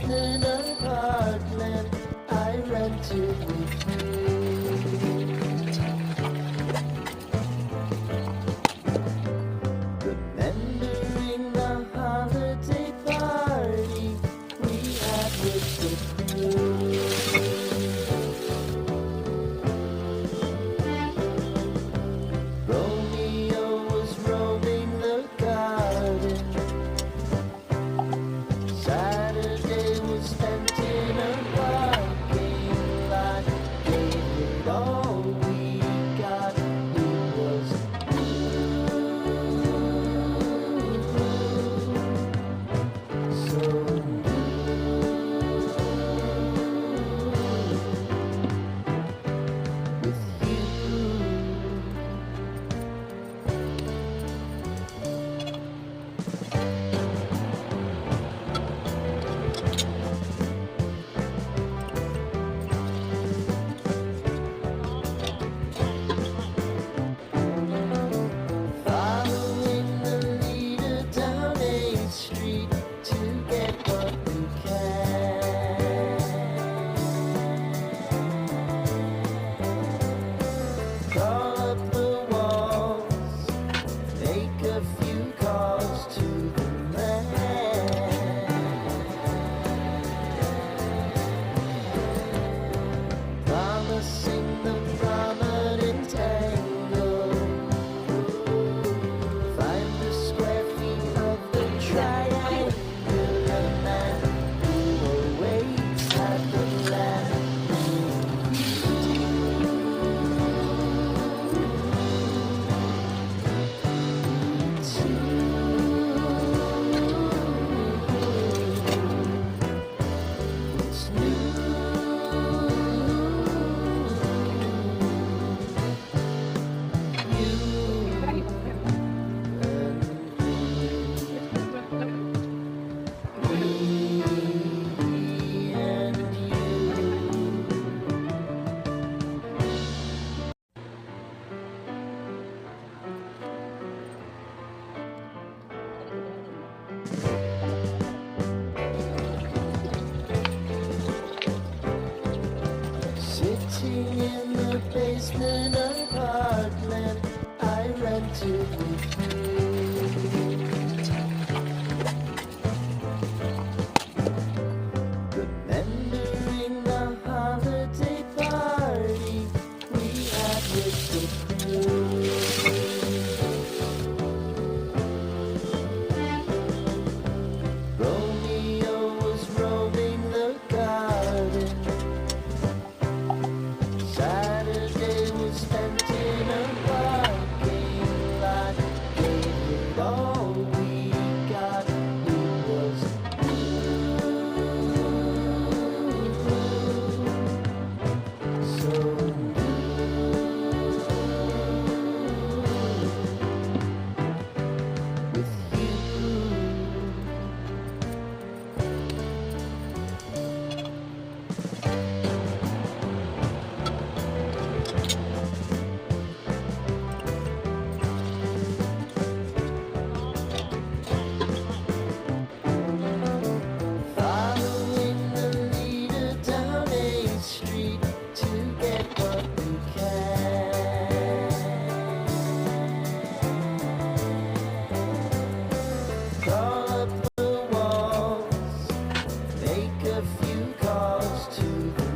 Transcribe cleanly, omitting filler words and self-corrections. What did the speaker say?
basement apartment I rented with you. Remembering the holiday party we had with the crew. Romeo was roaming the garden. Saturday was spent in a parking lot. Gave it all we got. It was so with you. Following the leader down 8th Street to get what we can. Crawl up the walls, make a few calls to the man. Promising the prominent angle. Find the square feet of the triangular man who awaits at the land. It's sitting in the basement apartment I rented with you. Remembering the holiday party we had with the crew. Romeo was roaming the garden. Saturday was spent in a parking lot. Gave it all we got. It was so with you. Following the leader down 8th Street to get what we can. Crawl up the walls, make a few calls to the